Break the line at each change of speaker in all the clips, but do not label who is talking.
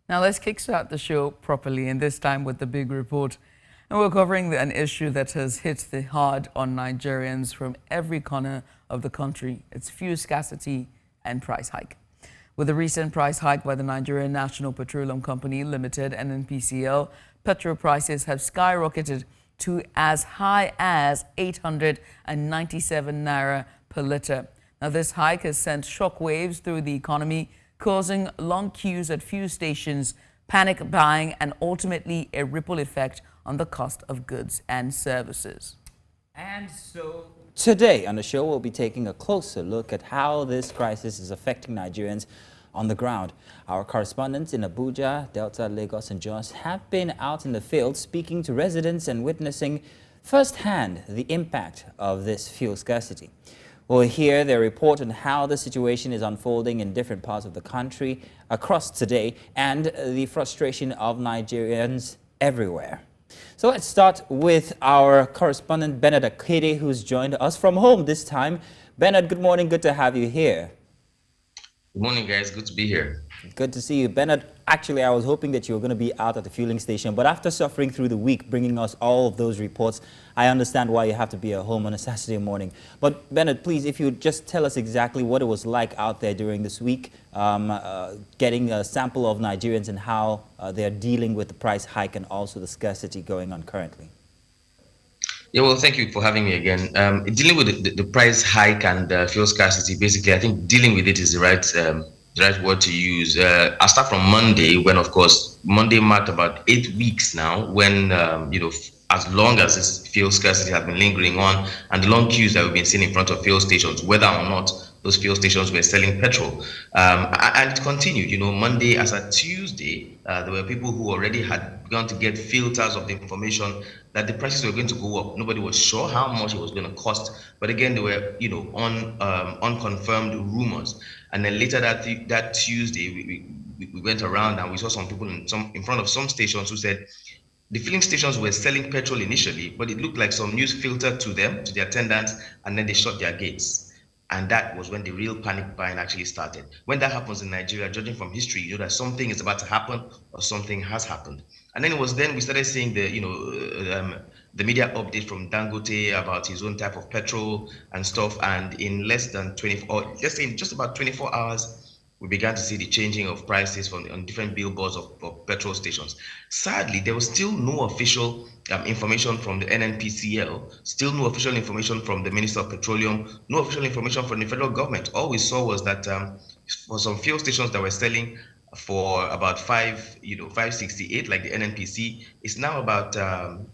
Now let's kickstart the show properly, and this time with the big report. And we're covering an issue that has hit the hard on Nigerians from every corner of the country. It's fuel scarcity and price hike. With the recent price hike by the Nigerian National Petroleum Company Limited, NNPCL, petrol prices have skyrocketed to as high as 897 naira per litre. Now, this hike has sent shockwaves through the economy, causing long queues at fuel stations, panic buying, and ultimately a ripple effect on the cost of goods and services.
And so today on the show, we'll be taking a closer look at how this crisis is affecting Nigerians on the ground. Our correspondents in Abuja, Delta, Lagos, and Jos have been out in the field speaking to residents and witnessing firsthand the impact of this fuel scarcity. We'll hear their report on how the situation is unfolding in different parts of the country across today and the frustration of Nigerians everywhere. So let's start with our correspondent Bernard Akede, who's joined us from home this time. Bernard, good morning. Good to have you here.
Good morning, guys. Good to be here.
Good to see you. Bernard, actually, I was hoping that you were going to be out at the fueling station, but after suffering through the week, bringing us all of those reports, I understand why you have to be at home on a Saturday morning. But Bernard, please, if you would just tell us exactly what it was like out there during this week, getting a sample of Nigerians and how they're dealing with the price hike and also the scarcity going on currently.
Yeah, well, thank you for having me again. Dealing with the price hike and fuel scarcity, basically, I think dealing with it is the right word to use. I'll start from Monday, when, of course, Monday marked about 8 weeks now, when, as long as this fuel scarcity has been lingering on and the long queues that we've been seeing in front of fuel stations, whether or not those fuel stations were selling petrol. And it continued, Monday as a Tuesday, there were people who already had begun to get filters of the information that the prices were going to go up. Nobody was sure how much it was going to cost. But again, there were, unconfirmed rumors. And then later that Tuesday, we went around and we saw some people in front of some stations who said the filling stations were selling petrol initially, but it looked like some news filtered to them, to the attendants, and then they shut their gates. And that was when the real panic buying actually started. When that happens in Nigeria, judging from history, you know that something is about to happen or something has happened. And then it was then we started seeing the media update from Dangote about his own type of petrol and stuff. And in less than 24, or let's say in just about 24 hours, we began to see the changing of prices on different billboards of petrol stations. Sadly, there was still no official information from the NNPCL, still no official information from the Minister of Petroleum, no official information from the federal government. All we saw was that for some fuel stations that were selling for about 568, like the NNPC, it's now about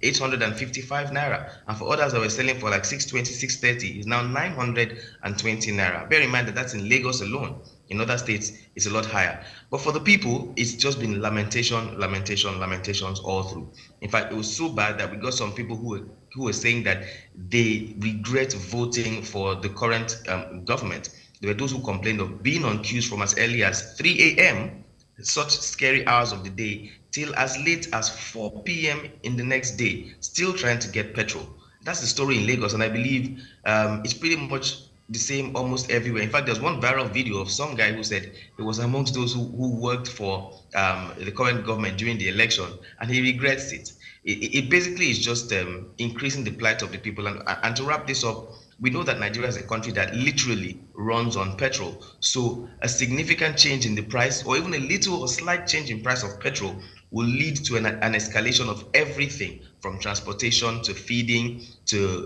855 naira, and for others that were selling for like 620, 630, it's now 920 naira. Bear in mind that that's in Lagos alone. In other states, it's a lot higher. But for the people, it's just been lamentations all through. In fact, it was so bad that we got some people who were saying that they regret voting for the current government. There were those who complained of being on queues from as early as 3 a.m., such scary hours of the day, till as late as 4 p.m. in the next day, still trying to get petrol. That's the story in Lagos, and I believe it's pretty much the same almost everywhere. In fact, there's one viral video of some guy who said he was amongst those who worked for the current government during the election, and he regrets it. It basically is just increasing the plight of the people. And to wrap this up, we know that Nigeria is a country that literally runs on petrol. So a significant change in the price, or even a little or slight change in price of petrol, will lead to an escalation of everything from transportation to feeding to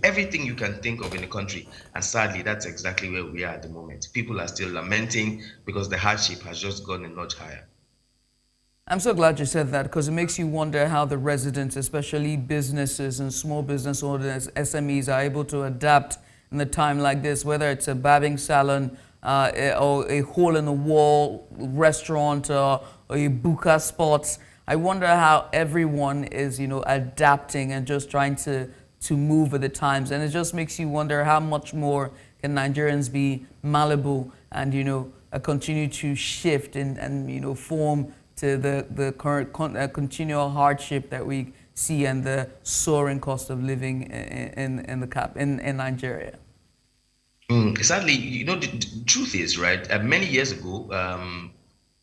everything you can think of in the country. And sadly, that's exactly where we are at the moment. People are still lamenting because the hardship has just gone a notch higher.
I'm so glad you said that, because it makes you wonder how the residents, especially businesses and small business owners, SMEs, are able to adapt in a time like this, whether it's a barbing salon or a hole-in-the-wall restaurant or a buka spot. I wonder how everyone is, adapting and just trying to move with the times. And it just makes you wonder how much more can Nigerians be malleable and, continue to shift and form to the current continual hardship that we see and the soaring cost of living in Nigeria.
Sadly, the truth is, right, many years ago,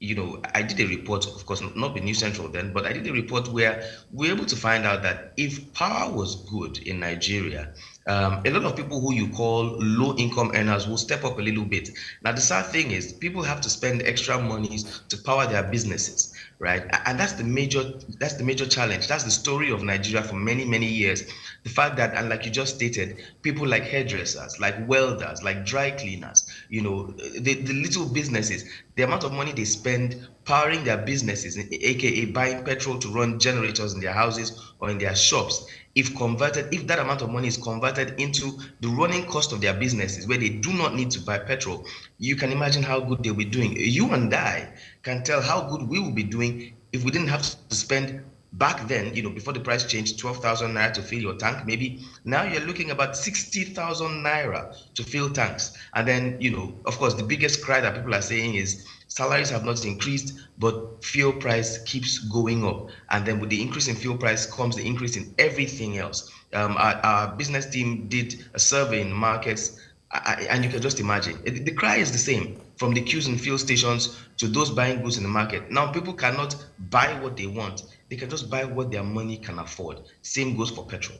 I did a report, of course, not with New Central then, but I did a report where we were able to find out that if power was good in Nigeria, a lot of people who you call low-income earners will step up a little bit. Now, the sad thing is people have to spend extra monies to power their businesses, right? And that's the major challenge. That's the story of Nigeria for many, many years. The fact that, and like you just stated, people like hairdressers, like welders, like dry cleaners, the little businesses, the amount of money they spend powering their businesses, aka buying petrol to run generators in their houses or in their shops, if that amount of money is converted into the running cost of their businesses where they do not need to buy petrol, you can imagine how good they'll be doing. You and I can tell how good we will be doing if we didn't have to spend back then, before the price changed, 12,000 naira to fill your tank. Maybe now you're looking about 60,000 naira to fill tanks. And then, of course, the biggest cry that people are saying is salaries have not increased, but fuel price keeps going up. And then with the increase in fuel price comes the increase in everything else. Our business team did a survey in markets, and you can just imagine. The cry is the same, from the queues in fuel stations to those buying goods in the market. Now, people cannot buy what they want. They can just buy what their money can afford. Same goes for petrol.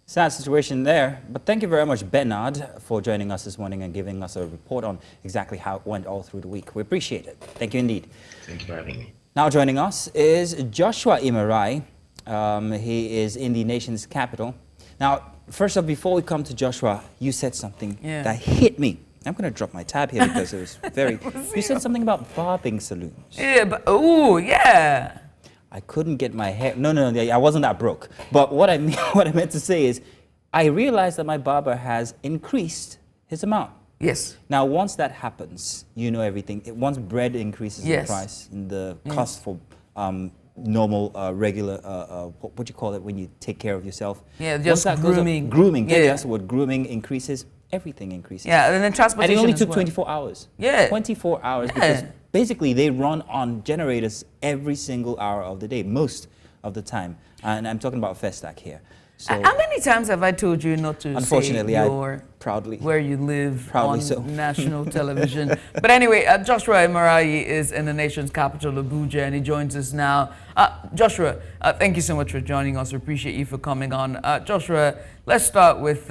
Sad situation there, but thank you very much, Bernard, for joining us this morning and giving us a report on exactly how it went all through the week. We appreciate it. Thank you indeed.
Thank you for having me.
Now joining us is Joshua Imarayi. He is in the nation's capital. Now, first up, before we come to Joshua, you said something that hit me. I'm going to drop my tab here because it was very... You said something about barbing saloons.
Yeah, but, oh, yeah.
I couldn't get my hair. No, I wasn't that broke. But what I meant to say is, I realized that my barber has increased his amount.
Yes.
Now, once that happens, you know everything. Once bread increases in price, and the cost for normal, regular, what do you call it when you take care of yourself?
Yeah, just grooming.
Grooming. Yeah, that's what grooming increases. Everything increases.
Yeah, and then transportation.
And it only took 24 hours.
Yeah.
24 hours because basically they run on generators every single hour of the day, most of the time. And I'm talking about Festac here. So,
how many times have I told you not to
unfortunately,
say
proudly
where you live on
national
television? But anyway, Joshua Imarayi is in the nation's capital, Abuja, and he joins us now. Joshua, thank you so much for joining us. We appreciate you for coming on. Joshua, let's start with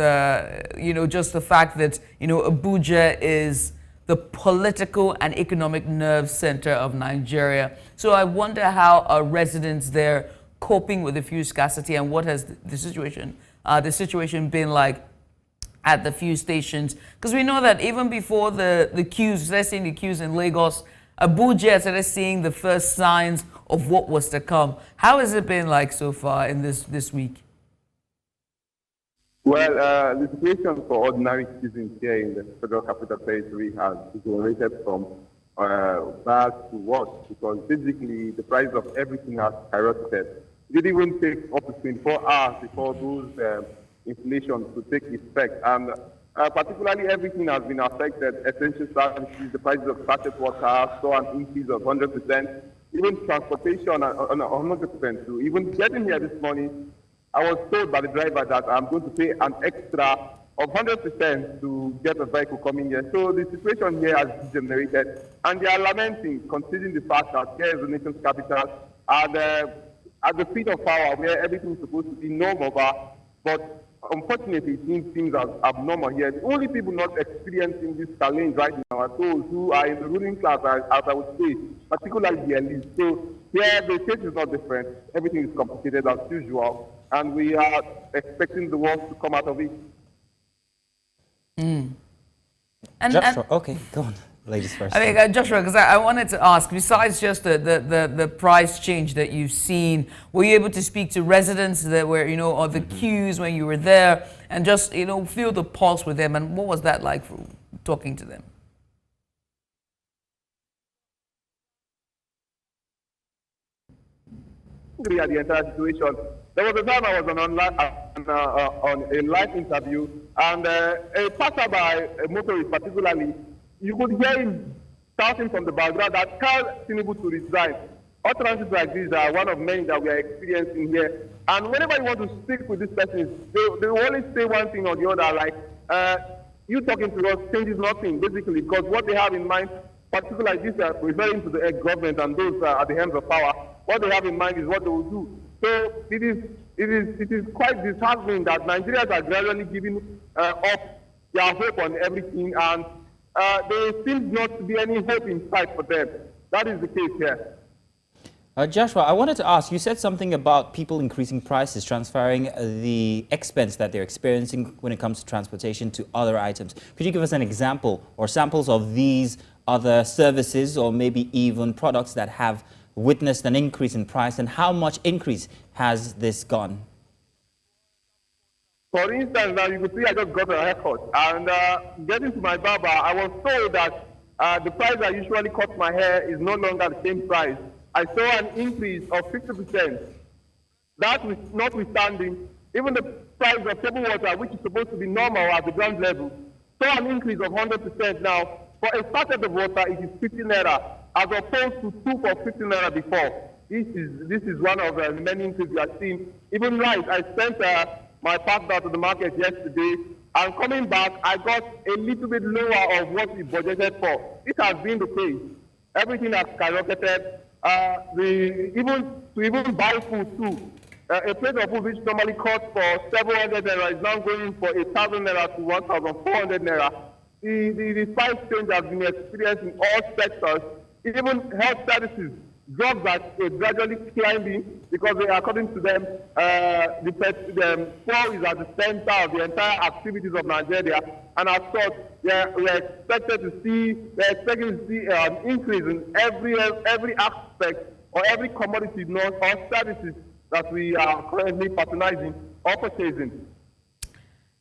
just the fact that Abuja is the political and economic nerve center of Nigeria. So I wonder how our residents there coping with the fuel scarcity, and what has the situation been like at the fuel stations? Because we know that even before the queues, let's say the queues in Lagos, Abuja started seeing the first signs of what was to come. How has it been like so far in this week?
Well, the situation for ordinary citizens here in the Federal Capital Territory has deteriorated from bad to worse, because basically the price of everything has skyrocketed. It didn't even take up to 24 hours before those inflation could take effect. And particularly everything has been affected. Essential services, the prices of sachet water saw an increase of 100%. Even transportation on 100% too. Even getting here this morning, I was told by the driver that I'm going to pay an extra of 100% to get a vehicle coming here. So the situation here has degenerated, and they are lamenting, considering the fact that here is the nation's capital, at the seat of power where everything is supposed to be normal, but unfortunately it seems as abnormal here. The only people not experiencing this challenge right now are those who are in the ruling class, as I would say, particularly the elite. So here the case is not different. Everything is complicated as usual, and we are expecting the worst to come out of it.
Okay, go on. Ladies first.
I mean, Joshua, because I wanted to ask, besides just the price change that you've seen, were you able to speak to residents that were, on the queues when you were there, and just, feel the pulse with them? And what was that like for talking to them?
At the entire situation. There was a time I was on a live interview, and a passerby, a motorist particularly, you could hear him shouting from the background that Carl Tinubu to resign. Utterances like these are one of many that we are experiencing here. And whenever you want to speak with this person, they will always say one thing or the other, like, you talking to us changes nothing, basically, because what they have in mind particularly like this, referring to the government and those at the helm of power, what they have in mind is what they will do. So it is quite disheartening that Nigerians are gradually giving up their hope on everything, and there seems not to be any hope in sight for them. That is the case here.
Joshua, I wanted to ask, you said something about people increasing prices, transferring the expense that they're experiencing when it comes to transportation to other items. Could you give us an example or samples of these other services or maybe even products that have witnessed an increase in price, and how much increase has this gone?
For instance, now you could see I just got a haircut, and getting to my barber, I was told that the price I usually cut my hair is no longer the same price. I saw an increase of 50%. That notwithstanding, even the price of table water, which is supposed to be normal at the ground level, saw an increase of 100% now. For a sachet of water, it is 50 naira, as opposed to 2 for 50 naira before. This is one of the many increases we are seeing. Even rice, I sent my partner to the market yesterday, and coming back, I got a little bit lower of what we budgeted for. This has been the case. Everything has skyrocketed. Even buy food too. A plate of food which normally costs for 700 naira is now going for 1,000 naira to 1,400 naira. The price change has been experienced in all sectors. Even health services, drugs are gradually climbing because according to them, the poor is at the center of the entire activities of Nigeria, and as such, we're expecting to see an increase in every aspect or every commodity or services that we are currently patronizing or purchasing.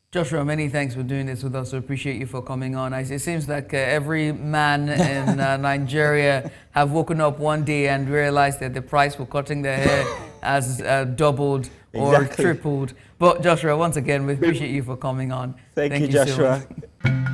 Joshua, many thanks for doing this with us. We appreciate you for coming on. It seems like every man in Nigeria have woken up one day and realized that the price for cutting their hair has doubled or tripled. But Joshua, once again, we appreciate you for coming on.
Thank you, Joshua.
So much.